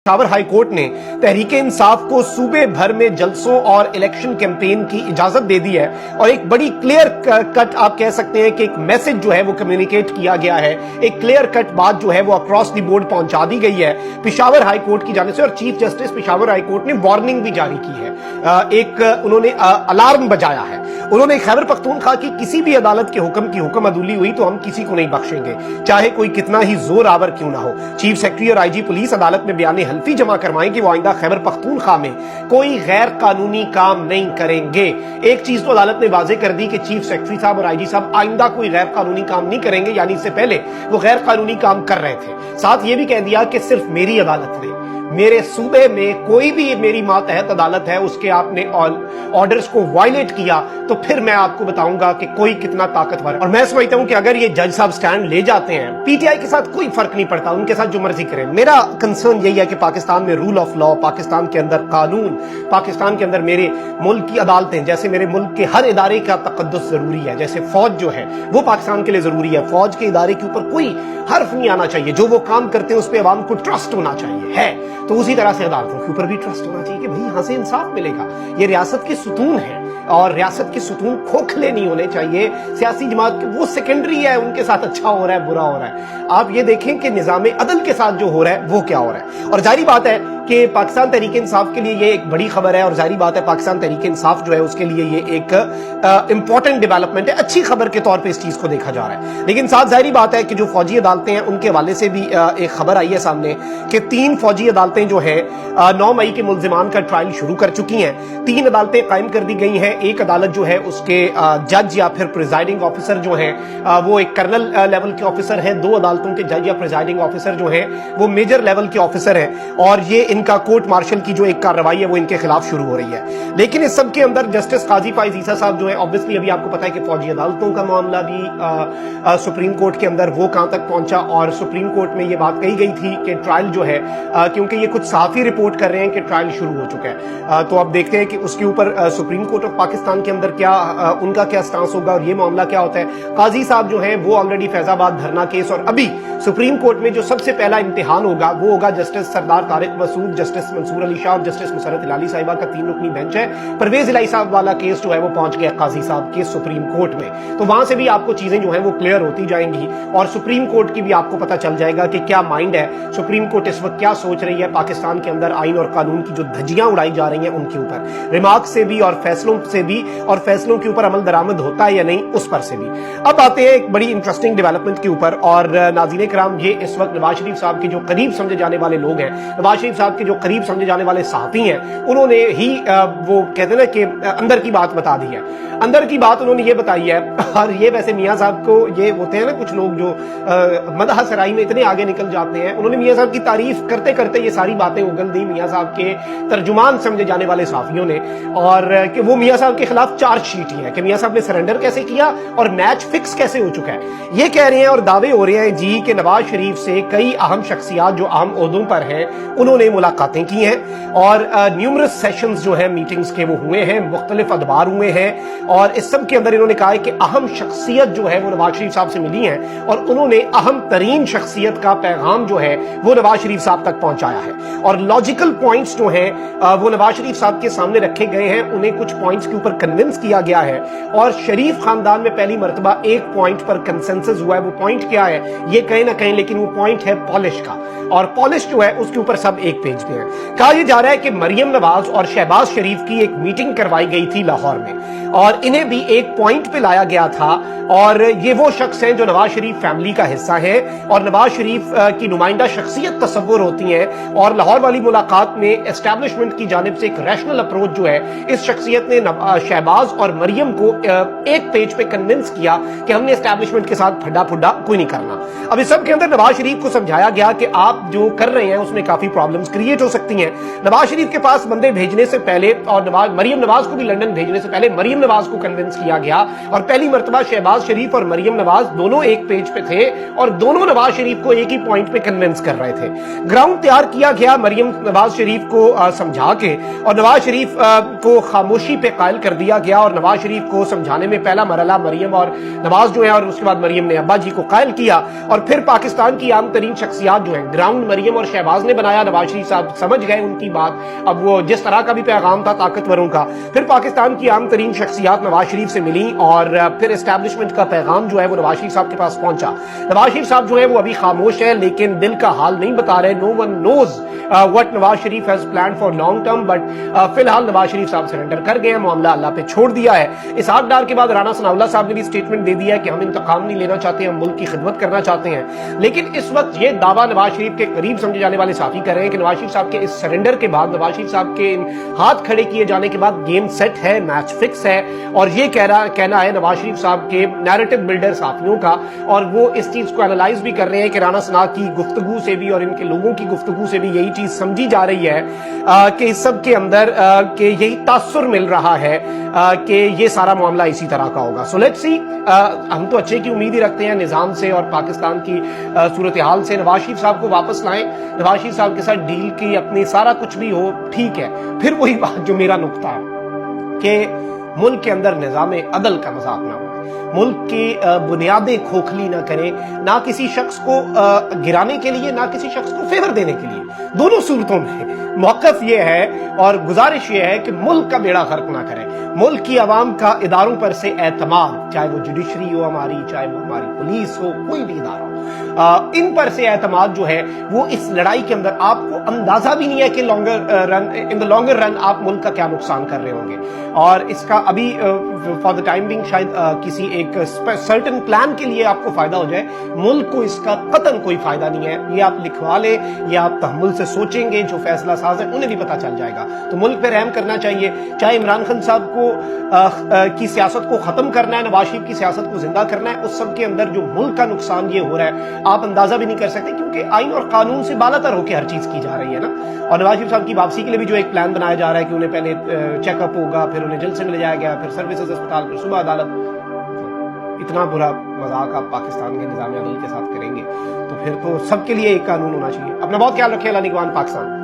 Peshawar high court ने तहरीक इंसाफ को सूबे भर में जलसों और इलेक्शन कैंपेन की इजाजत दे दी है और एक बड़ी क्लियर कट आप कह सकते हैं कि एक मैसेज जो है वो कम्युनिकेट किया गया है। एक क्लियर कट बात जो है वो अक्रॉस द बोर्ड पहुंचा दी गई है पेशावर हाई कोर्ट की जानिब से, और chief justice Peshawar high court ने वार्निंग भी जारी की है। एक उन्होंने अलार्म बजाया है। उन्होंने खैबर पख्तूनख्वा की किसी भी अदालत के हुक्म की हुक्म अदूली हुई तो हम किसी को नहीं बख्शेंगे, चाहे कोई कितना ही जोर आवर क्यों ना हो। चीफ सेक्रेटरी और आईजी पुलिस अदालत में बयान हल्फी जमा करवाएं कि वो आइंदा खैबर पख्तूनख्वा में कोई गैर कानूनी काम नहीं करेंगे। एक चीज तो अदालत ने वाजे कर दी कि चीफ सेक्रेटरी साहब और आईजी साहब आइंदा कोई गैर कानूनी काम नहीं करेंगे, यानी इससे पहले वो गैर कानूनी काम कर रहे थे। साथ ये भी कह दिया कि सिर्फ मेरी अदालत ने, मेरे सूबे में कोई भी मेरी मातहत अदालत है उसके आपने ऑर्डर्स को वायलेट किया तो फिर मैं आपको बताऊंगा कि कोई कितना ताकतवर है। और मैं समझता हूं कि अगर ये जज साहब स्टैंड ले जाते हैं, पीटीआई के साथ कोई फर्क नहीं पड़ता, उनके साथ जो मर्जी करें। मेरा कंसर्न यही है कि पाकिस्तान में रूल ऑफ लॉ, पाकिस्तान के अंदर कानून, पाकिस्तान के अंदर मेरे मुल्क की अदालतें, जैसे मेरे मुल्क के हर इदारे का तकद्दुस जरूरी है, जैसे फौज जो है वो पाकिस्तान के लिए जरूरी है। फौज के इदारे के ऊपर कोई हर्फ नहीं आना चाहिए, जो वो काम करते हैं उस पर अवाम को ट्रस्ट होना चाहिए है, तो उसी तरह से अदालतों के ऊपर भी ट्रस्ट होना चाहिए कि भाई यहां से इंसाफ मिलेगा। ये रियासत के सुतून है और रियासत के सुतून खोखले नहीं होने चाहिए। सियासी जमात वो सेकेंडरी है, उनके साथ अच्छा हो रहा है बुरा हो रहा है। आप ये देखें कि निजाम अदल के साथ जो हो रहा है वो क्या हो रहा है। और जारी बात है कि पाकिस्तान तहरीक इंसाफ के लिए ये एक बड़ी खबर है, और जारी बात है पाकिस्तान तहरीक इंसाफ जो है उसके लिए ये एक इंपॉर्टेंट डेवलपमेंट है, अच्छी खबर के तौर पे इस चीज को देखा जा रहा है। लेकिन साथ जारी बात है कि जो फौजी अदालतें हैं उनके हवाले से भी एक खबर आई है सामने कि 3 फौजी अदालतें जो है 9 मई के मुल्जिमान का ट्रायल शुरू कर चुकी हैं। 3 अदालतें कायम कर दी गई हैं। एक अदालत जो है उसके जज या फिर प्रिजाइडिंग ऑफिसर जो है वो एक कर्नल लेवल के ऑफिसर है। 2 अदालतों के जज या प्रिजाइडिंग ऑफिसर जो है वो मेजर लेवल के ऑफिसर है, और ये इनका कोर्ट मार्शल की जो एक कार्रवाई है वो इनके खिलाफ शुरू हो रही है। लेकिन इस सब के अंदर जस्टिस काजी फाइज ईसा साहब जो है, ऑब्वियसली अभी आपको पता है कि फौजी अदालतों का मामला भी सुप्रीम कोर्ट के अंदर वो कहां तक पहुंचा, और सुप्रीम कोर्ट में ये बात कही गई थी कि ट्रायल जो है क्योंकि ये कुछ सहाफी रिपोर्ट कर रहे हैं कि ट्रायल शुरू हो चुका है, तो अब देखते हैं कि उसके ऊपर सुप्रीम कोर्ट ऑफ पाकिस्तान के अंदर क्या उनका क्या स्टांस होगा और ये मामला क्या होता है। काजी साहब जो है वो ऑलरेडी फैजाबाद धरना केस, और अभी सुप्रीम कोर्ट में जो सबसे पहला इम्तिहान होगा वो होगा जस्टिस सरदार तारिक मसूद, जस्टिस मंसूर अली शाह और जस्टिस मुसरत इलाली साहिबा का 3 रुकनी बेंच है। परवेज इलाही साहब वाला केस जो है वो पहुंच गया काजी साहब के सुप्रीम कोर्ट में, तो वहां से भी आपको चीजें जो है वो क्लियर होती जाएंगी और सुप्रीम कोर्ट की भी आपको पता चल जाएगा कि क्या माइंड है, सुप्रीम कोर्ट इस वक्त क्या सोच रही है पाकिस्तान के अंदर आइन और कानून की जो धज्जियां उड़ाई जा रही हैं उनके ऊपर, रिमार्क से भी और फैसलों से भी, और फैसलों के ऊपर अमल दरामद होता है या नहीं उस पर से भी। अब आते हैं एक बड़ी इंटरेस्टिंग डेवलपमेंट के ऊपर, और नाज़रीन किराम ये इस वक्त नवाज शरीफ साहब के जो करीब समझे जाने वाले लोग हैं, नवाज शरीफ साहब के जो करीब समझे जाने वाले सहाफी हैं, उन्होंने ही वो कहते हैं ना कि अंदर की बात बता दी है। अंदर की बात उन्होंने ये बताई है, और ये वैसे मियां साहब को ये होते हैं ना कुछ लोग जो मदह सराई में इतने आगे निकल जाते हैं, उन्होंने मियां साहब की तारीफ करते करते ये सारी बातें उगल दी मियां साहब के तर्जुमान समझे जाने वाले सहाफियों ने, और कि वो मियां साहब के खिलाफ चार्जशीट ही है कि मियां साहब ने सरेंडर कैसे किया और मैच फिक्स कैसे हो चुका है। ये कह रहे हैं और दावे हो रहे हैं जी कि नवाज शरीफ से कई अहम शख्सियात जो अहम ओहदों पर हैं उन्होंने मुलाकातें की हैं, और न्यूमरस सेशंस जो है मीटिंग्स के वो हुए हैं, मुख्तलिफ अदबार हुए हैं, और इस सब के अंदर इन्होंने कहा है कि अहम शख्सियत जो है वो नवाज शरीफ साहब से मिली है, और उन्होंने अहम तरीन शख्सियत का पैगाम जो है वो नवाज शरीफ साहब तक पहुंचाया है, और लॉजिकल पॉइंट्स जो हैं वो नवाज शरीफ साहब के सामने रखे गए हैं, उन्हें कुछ पॉइंट्स के ऊपर कन्विंस किया गया है, और शरीफ खानदान में पहली मर्तबा एक पॉइंट पर कंसेंसस हुआ है। वो पॉइंट क्या है ये कहीं ना कहीं, लेकिन वो पॉइंट है पॉलिश का, और पॉलिश जो है उसके ऊपर सब एक पेज पे है। कहा यह जा रहा है कि मरियम नवाज और शहबाज शरीफ की एक मीटिंग करवाई गई थी लाहौर में, और इन्हें भी एक पॉइंट पे लाया गया था, और ये वो शख्स हैं जो नवाज शरीफ फैमिली का हिस्सा है और नवाज शरीफ की नुमाइंदा शख्सियत तस्वुर होती है, और लाहौर वाली मुलाकात में एस्टैब्लिशमेंट की जानिब से एक रैशनल अप्रोच जो है इस शख्सियत ने शहबाज और मरियम को एक पेज पे कन्विंस किया कि हमने एस्टैब्लिशमेंट के साथ फड्डा फुड्डा कोई नहीं करना। अब इस सब के अंदर नवाज शरीफ को समझाया गया कि आप जो कर रहे हैं उसमें काफी प्रॉब्लम्स क्रिएट हो सकती हैं। नवाज शरीफ के पास बंदे भेजने से पहले, और मरियम नवाज को भी लंदन भेजने से पहले मरियम नवाज को कन्विंस किया गया, और पहली मर्तबा शहबाज शरीफ और मरियम नवाज दोनों एक पेज पे थे, और दोनों नवाज शरीफ को एक ही पॉइंट पे कन्विंस कर रहे थे। ग्राउंड तैयार किया गया मरियम नवाज शरीफ को समझा के, और नवाज शरीफ को खामोशी पे कायल कर दिया गया, और नवाज शरीफ को समझाने में पहला मरहला मरियम और नवाज जो है, और उसके बाद मरियम ने अब्बा जी को कायल किया, और फिर पाकिस्तान की आम तरीन शख्सियात जो है ग्राउंड मरियम और शहबाज ने बनाया, नवाज शरीफ साहब समझ गए उनकी बात। अब वो जिस तरह का भी पैगाम था ताकतवरों का, फिर पाकिस्तान की आम तरीन शख्सियात नवाज शरीफ से मिली और फिर एस्टैब्लिशमेंट का पैगाम जो है वो नवाज शरीफ साहब के पास पहुंचा। नवाज शरीफ साहब जो है वो अभी खामोश है, लेकिन दिल का हाल नहीं बता रहे। No one knows what Nawaz Sharif has planned for long term, but फिलहाल नवाज शरीफ साहब सरेंडर कर गए हैं, मामला अल्लाह पे छोड़ दिया है। इस आग डार के बाद राना सनाउल्लाह साहब ने भी स्टेटमेंट दे दिया है कि हम इंतकाम नहीं लेना चाहते, हम मुल्क की खिदमत करना चाहते हैं। लेकिन इस वक्त ये दावा नवाज शरीफ के करीब समझे जाने वाले साथी कर रहे हैं कि नवाज शरीफ साहब के इस सरेंडर के बाद, नवाज शरीफ साहब के हाथ खड़े किए जाने के बाद गेम सेट है, मैच फिक्स है। और ये कहना है नवाज शरीफ साहब के नैरेटिव बिल्डर साथियों का, और वो इस चीज को एनालाइज भी कर रहे हैं कि राना सना की गुफ्तगू से भी और इनके लोगों की गुफ्तगू से भी यही चीज समझी जा रही है कि इस सब के अंदर कि यही तासुर मिल रहा है कि ये सारा मामला इसी तरह का होगा। सो लेट्स सी, हम तो अच्छे की उम्मीद ही रखते हैं निजाम से और पाकिस्तान की सूरत हाल से। नवाज शरीफ साहब को वापस लाएं, नवाज शरीफ साहब के साथ डील की अपनी सारा कुछ भी हो, ठीक है। फिर वही बात जो मेरा नुक्ता है कि मुल्क के अंदर निजाम अदल का मजाक ना हो, मुल्क की बुनियादें खोखली ना करें, ना किसी शख्स को गिराने के लिए, ना किसी शख्स को फेवर देने के लिए। दोनों सूरतों में मौकफ ये है और गुजारिश ये है कि मुल्क का बेड़ा गर्क ना करें। मुल्क की आवाम का इदारों पर से एतमाद, चाहे वो जुडिशरी हो हमारी, चाहे वो हमारी पुलिस हो, कोई भी इदारा हो, इन पर से एतमाद जो है वो इस लड़ाई के अंदर आपको अंदाजा भी नहीं है कि इन द लॉन्गर रन आप मुल्क का क्या नुकसान कर रहे होंगे। और इसका अभी फॉर द टाइम बिंग शायद किसी एक सर्टेन प्लान के लिए आपको फायदा हो जाए, मुल्क को इसका कतन कोई फायदा नहीं है। ये आप लिखवा ले, ये आप तहम्मुल से सोचेंगे, जो फैसला साज है उन्हें भी पता चल जाएगा। तो मुल्क पे रहम करना चाहिए, चाहे इमरान खान साहब को की सियासत को खत्म करना है, नवाज शरीफ की सियासत को जिंदा करना है, उस सब के अंदर जो मुल्क का नुकसान ये हो रहा है आप अंदाजा भी नहीं कर सकते, क्योंकि आइन और कानून से बालातर होकर हर चीज की जा रही है ना। और नवाज शरीफ साहब की वापसी के लिए भी जो एक प्लान बनाया जा रहा है कि उन्हें पहले चेकअप होगा, फिर उन्हें जल्द से मिल जाया गया, फिर सर्विसेज अस्पताल, फिर सुबह अदालत। इतना बुरा मजाक आप पाकिस्तान के निजाम अदल के साथ करेंगे तो फिर तो सबके लिए एक कानून होना चाहिए। अपना बहुत ख्याल रखिए। अल्लाह निगहबान पाकिस्तान।